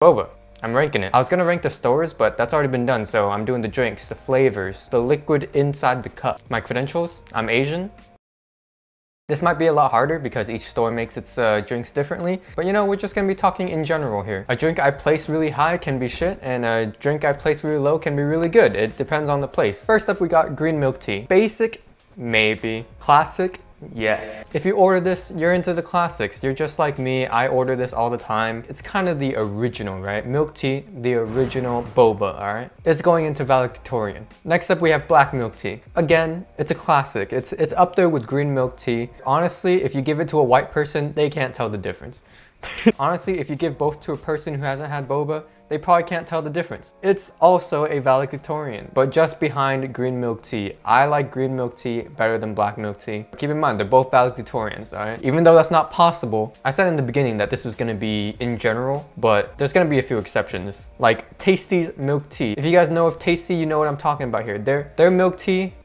Boba. I'm ranking it. I was gonna rank the stores, but that's already been done, so I'm doing the drinks, the flavors, the liquid inside the cup. My credentials, I'm Asian. This might be a lot harder because each store makes its drinks differently, but you know, we're just gonna be talking in general here. A drink I place really high can be shit, and a drink I place really low can be really good. It depends on the place. First up, we got green milk tea. Basic, maybe. Classic, yes. If you order this, you're into the classics. You're just like me, I order this all the time. It's kind of the original, right? Milk tea, the original boba, all right? It's going into valedictorian. Next up, we have black milk tea. Again, it's a classic. It's up there with green milk tea. Honestly, if you give it to a white person, they can't tell the difference. Honestly, if you give both to a person who hasn't had boba, they probably can't tell the difference. It's also a valedictorian, but just behind green milk tea. I like green milk tea better than black milk tea. Keep in mind, they're both valedictorians, alright? Even though that's not possible, I said in the beginning that this was gonna be in general, but there's gonna be a few exceptions. Like Tasty's milk tea. If you guys know of Tasty, you know what I'm talking about here. Their milk tea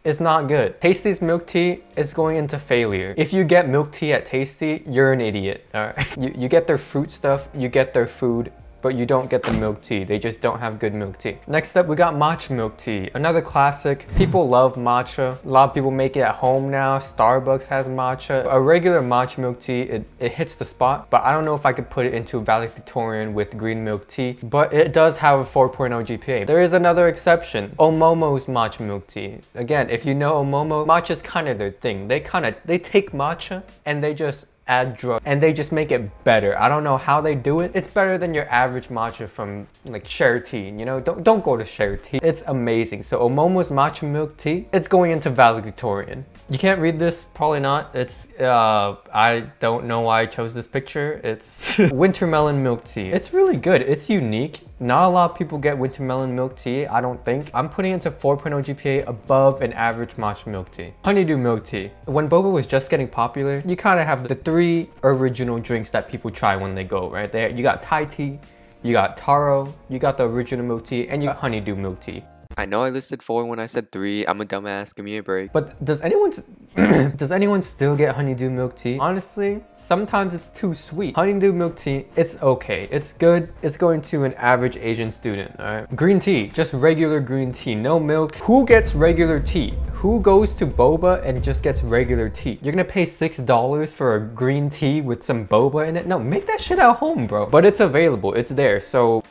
is not good. Tasty's milk tea is going into failure. If you get milk tea at Tasty, you're an idiot, alright? You get their fruit stuff, you get their food, but you don't get the milk tea. They just don't have good milk tea. Next up, we got matcha milk tea. Another classic. People love matcha. A lot of people make it at home now. Starbucks has matcha. A regular matcha milk tea, it hits the spot, but I don't know if I could put it into a valedictorian with green milk tea, but it does have a 4.0 GPA. There is another exception. Omomo's matcha milk tea. Again, if you know Omomo, matcha's kind of their thing. They take matcha and they just add drugs and they just make it better. I don't know how they do it. It's better than your average matcha from like Share Tea, you know? Don't go to Share Tea. It's amazing. So Omomo's matcha milk tea, it's going into valedictorian. You can't read this, probably not. It's I don't know why I chose this picture. It's winter melon milk tea. It's really good. It's unique. Not a lot of people get winter melon milk tea, I don't think. I'm putting it to 4.0 GPA above an average matcha milk tea. Honeydew milk tea. When boba was just getting popular, you kind of have the three original drinks that people try when they go, right? There, you got Thai tea, you got taro, you got the original milk tea, and you got honeydew milk tea. I know I listed 4 when I said 3. I'm a dumbass, give me a break. But does anyone still get honeydew milk tea? Honestly, sometimes it's too sweet. Honeydew milk tea, it's okay. It's good. It's going to an average Asian student, alright? Green tea, just regular green tea, no milk. Who gets regular tea? Who goes to boba and just gets regular tea? You're gonna pay $6 for a green tea with some boba in it? No, make that shit at home, bro. But it's available, it's there, so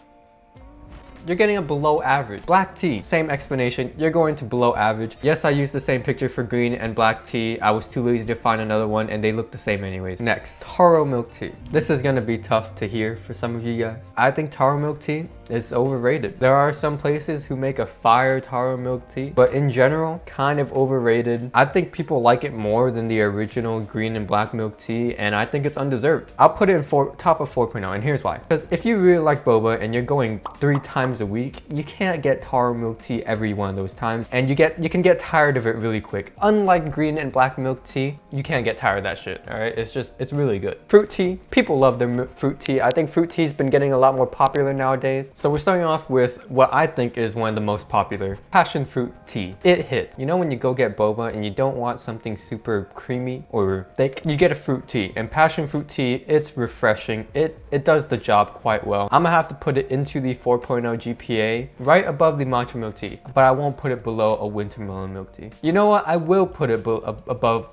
you're getting a below average. Black tea, same explanation. You're going to below average. Yes, I used the same picture for green and black tea. I was too lazy to find another one and they look the same anyways. Next, taro milk tea. This is gonna be tough to hear for some of you guys. I think taro milk tea is overrated. There are some places who make a fire taro milk tea, but in general, kind of overrated. I think people like it more than the original green and black milk tea, and I think it's undeserved. I'll put it in top of 4.0, and here's why. Because if you really like boba and you're going 3 times a week, you can't get taro milk tea every one of those times, and you can get tired of it really quick. Unlike green and black milk tea, you can't get tired of that shit, all right? It's really good. Fruit tea, people love their fruit tea. I think fruit tea's been getting a lot more popular nowadays. So we're starting off with what I think is one of the most popular, passion fruit tea. It hits. You know when you go get boba and you don't want something super creamy or thick, you get a fruit tea, and passion fruit tea, it's refreshing. It does the job quite well. I'm gonna have to put it into the 4.0 GPA, right above the matcha milk tea, but I won't put it below a winter melon milk tea. You know what? I will put it above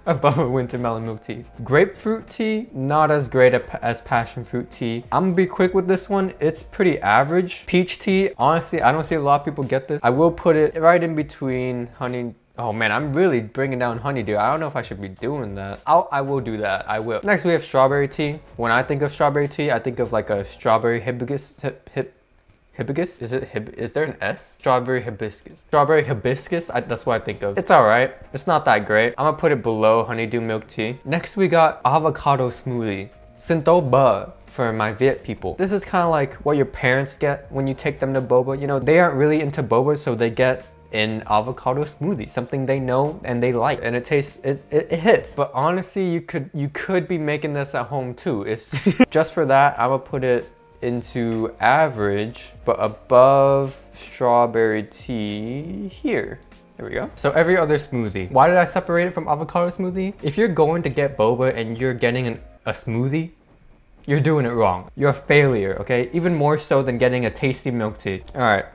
a winter melon milk tea. Grapefruit tea, not as great as passion fruit tea. I'm gonna be quick with this one. It's pretty average. Peach tea, honestly, I don't see a lot of people get this. I will put it right in between oh man, I'm really bringing down honeydew. I don't know if I should be doing that. I will do that, I will. Next we have strawberry tea. When I think of strawberry tea, I think of like a strawberry hibiscus. Hibiscus? Is there an S? Strawberry hibiscus. Strawberry hibiscus? That's what I think of. It's alright. It's not that great. I'm gonna put it below honeydew milk tea. Next we got avocado smoothie. Cento for my Viet people. This is kind of like what your parents get when you take them to boba. You know, they aren't really into boba, so they get an avocado smoothie, something they know and they like, and it hits. But honestly, you could be making this at home too. It's just for that, I'm gonna put it into average, but above strawberry tea here. There we go. So every other smoothie. Why did I separate it from avocado smoothie? If you're going to get boba and you're getting a smoothie, you're doing it wrong. You're a failure, okay? Even more so than getting a tasty milk tea. All right.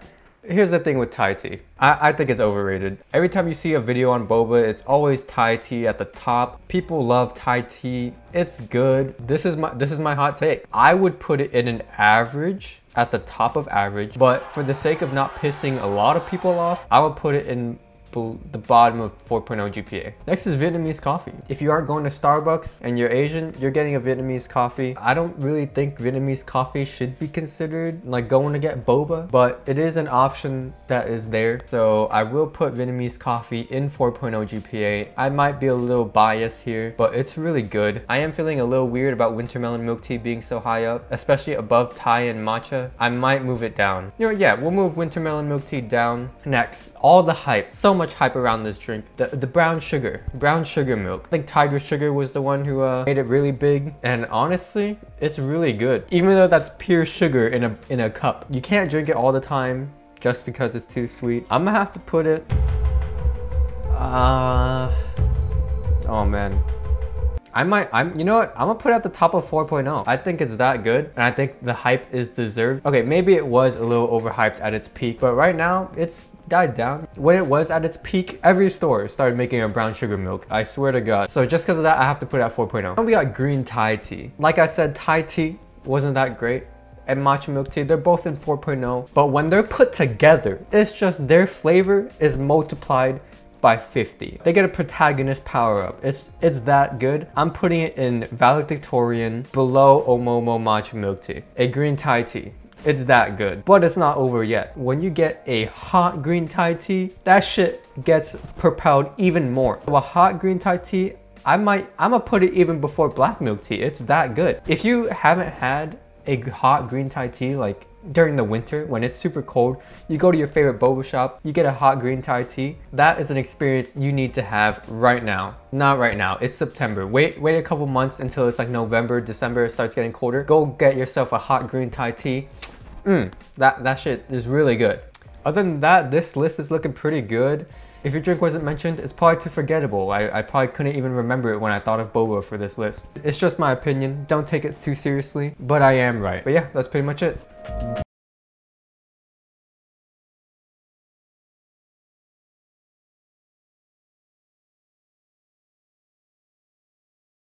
Here's the thing with Thai tea. I think it's overrated. Every time you see a video on boba, it's always Thai tea at the top. People love Thai tea. It's good. This is my hot take. I would put it in an average, at the top of average, but for the sake of not pissing a lot of people off, I would put it in the bottom of 4.0 GPA. Next is Vietnamese coffee. If you aren't going to Starbucks and you're Asian, you're getting a Vietnamese coffee. I don't really think Vietnamese coffee should be considered like going to get boba, but it is an option that is there. So I will put Vietnamese coffee in 4.0 GPA. I might be a little biased here, but it's really good. I am feeling a little weird about winter melon milk tea being so high up, especially above Thai and matcha. I might move it down. You know, yeah, we'll move winter melon milk tea down. Next, all the hype. So much hype around this drink. The brown sugar milk. I think Tiger Sugar was the one who made it really big, and honestly, it's really good. Even though that's pure sugar in a cup, you can't drink it all the time just because it's too sweet. I'm gonna have to put it. Oh man. You know what? I'm gonna put it at the top of 4.0. I think it's that good, and I think the hype is deserved. Okay, maybe it was a little overhyped at its peak, but right now, it's died down. When it was at its peak, every store started making a brown sugar milk. I swear to God. So just because of that, I have to put it at 4.0. Then we got green Thai tea. Like I said, Thai tea wasn't that great. And matcha milk tea, they're both in 4.0. But when they're put together, it's just their flavor is multiplied by 50. They get a protagonist power up. It's that good. I'm putting it in valedictorian below Omomo matcha milk tea. A green Thai tea. It's that good, but it's not over yet. When you get a hot green Thai tea, that shit gets propelled even more. So a hot green Thai tea, I'ma put it even before black milk tea. It's that good. If you haven't had a hot green Thai tea like during the winter when it's super cold, you go to your favorite boba shop, you get a hot green Thai tea, that is an experience you need to have right now. Not right now, it's September. Wait a couple months until it's like November, December, it starts getting colder. Go get yourself a hot green Thai tea. That shit is really good. Other than that, this list is looking pretty good. If your drink wasn't mentioned, it's probably too forgettable. I probably couldn't even remember it when I thought of boba for this list. It's just my opinion. Don't take it too seriously, but I am right. But yeah, that's pretty much it.